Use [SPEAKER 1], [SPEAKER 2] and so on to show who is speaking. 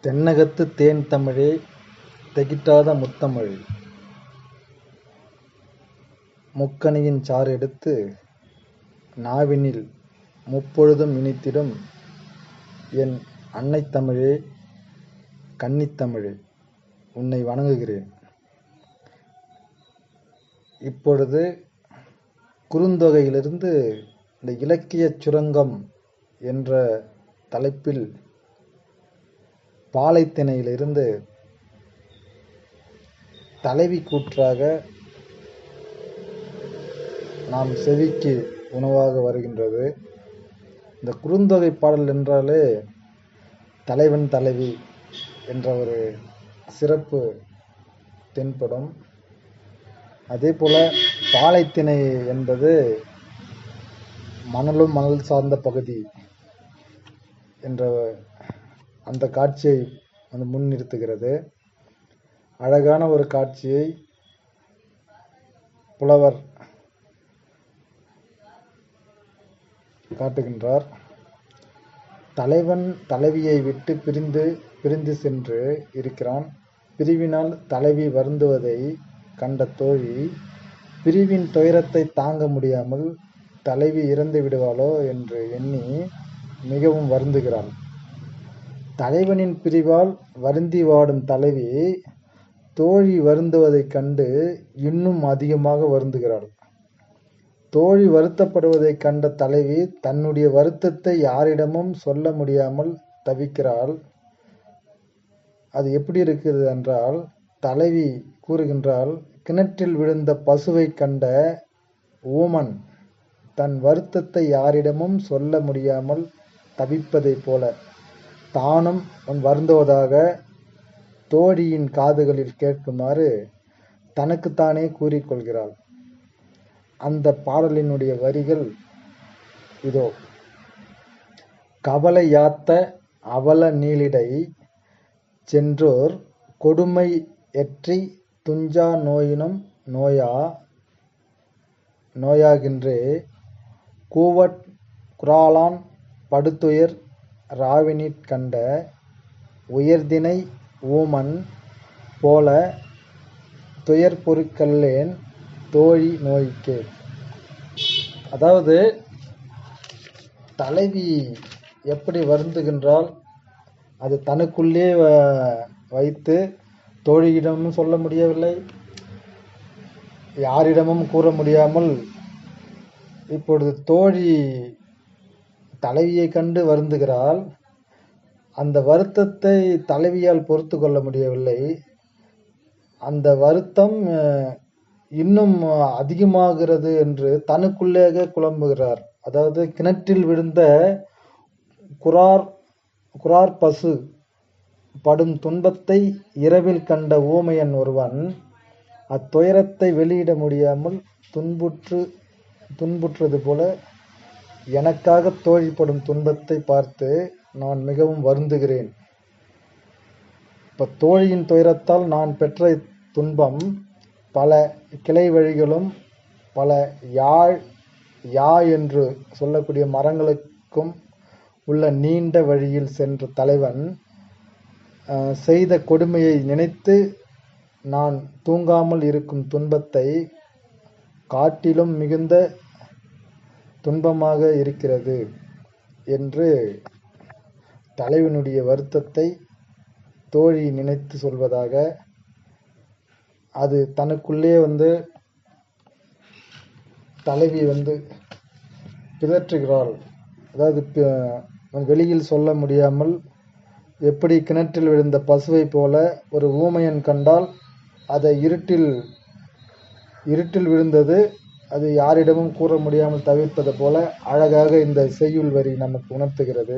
[SPEAKER 1] தென்னகத்துத் தேன்தமிழே தெகிட்டாத முத்தமிழ் முக்கனியின் சாறெடுத்து நாவினில் முப்பொழுதும் இனித்திடும் என் அன்னைத் தமிழே, கன்னித் தமிழே, உன்னை வணங்குகிறேன். இப்பொழுது குறுந்தொகையிலிருந்து இந்த இலக்கியச் சுரங்கம் என்ற தலைப்பில் பாலைத்திணையிலிருந்து தலைவி கூற்றாக நாம் செவிக்கு உணவாக வருகின்றது. இந்த குறுந்தொகை பாடல் என்றாலே தலைவன் தலைவி என்ற ஒரு சிறப்பு தென்படும். அதே போல பாலைத்திணை என்பது மணலும் மணல் சார்ந்த பகுதி என்ற அந்த காட்சியை முன்னிறுத்துகிறது. அழகான ஒரு காட்சியை புலவர் காட்டுகின்றார். தலைவன் தலைவியை விட்டு பிரிந்து சென்று இருக்கிறான். பிரிவினால் தலைவி வருந்துவதை கண்ட தோழி பிரிவின் துயரத்தை தாங்க முடியாமல் தலைவி இறந்து விடுவாளோ என்று எண்ணி மிகவும் வருந்துகிறாள். தலைவனின் பிரிவால் வருந்தி வாடும் தலைவி தோழி வருந்துவதைக் கண்டு இன்னும் அதிகமாக வருந்துகிறாள். தோழி வருத்தப்படுவதைக் கண்ட தலைவி தன்னுடைய வருத்தத்தை யாரிடமும் சொல்ல முடியாமல் தவிக்கிறாள். அது எப்படி இருக்கிறது என்றால், தலைவி கூறுகின்றாள், கிணற்றில் விழுந்த பசுவை கண்ட ஊமன் தன் வருத்தத்தை யாரிடமும் சொல்ல முடியாமல் தவிப்பதைப் போல தானும் வருந்துவதாக தோழியின் காதுகளில் கேட்குமாறு தனக்குத்தானே கூறிக்கொள்கிறாள். அந்த பாடலினுடைய வரிகள் இதோ. கவலை யாத்த அவல நீளிடை சென்றோர் கொடுமை எற்றி துஞ்சா நோயினும் நோயாகின்றே கூவற் குறாளான் படுதுயர் ராவினிற் கண்ட உயர்தினை ஊமன் போல துயர் பொறுக்கல்லேன் தோழி நோய்க்கே. அதாவது தலைவி எப்படி வருந்துகின்றால் அது தனக்குள்ளே வைத்து தோழியிடமும் சொல்ல முடியவில்லை, யாரிடமும் கூற முடியாமல் இப்பொழுது தோழி தலைவியை கண்டு வருந்துகிறாள். அந்த வருத்தத்தை தலைவியால் பொறுத்து கொள்ள முடியவில்லை. அந்த வருத்தம் இன்னும் அதிகமாகிறது என்று தனக்குள்ளே குழம்புகிறார். அதாவது கிணற்றில் விழுந்த குறார் பசு படும் துன்பத்தை இரவில் கண்ட ஊமையன் ஒருவன் அத்துயரத்தை வெளியிட முடியாமல் துன்புற்றது போல எனக்காக தோழிப்படும் துன்பத்தை பார்த்து நான் மிகவும் வருந்துகிறேன். இப்ப தோழியின் துயரத்தால் நான் பெற்ற துன்பம் பல கிளை வழிகளும் பல யா என்று சொல்லக்கூடிய மரங்களுக்கும் உள்ள நீண்ட வழியில் சென்ற தலைவன் செய்த கொடுமையை நினைத்து நான் தூங்காமல் இருக்கும் துன்பத்தை காட்டிலும் மிகுந்த துன்பமாக இருக்கிறது என்று தலைவனுடைய வருத்தத்தை தோழி நினைத்து சொல்வதாக, அது தனக்குள்ளே தலைவி பிதற்றுகிறாள். அதாவது வெளியில் சொல்ல முடியாமல் எப்படி கிணற்றில் விழுந்த பசுவை போல ஒரு ஊமையன் கண்டால் அதை இருட்டில் விழுந்தது அது யாரிடமும் கூற முடியாமல் தவிர்ப்பது போல அழகாக இந்த செய்யுள் வரி நமக்கு உணர்த்துகிறது.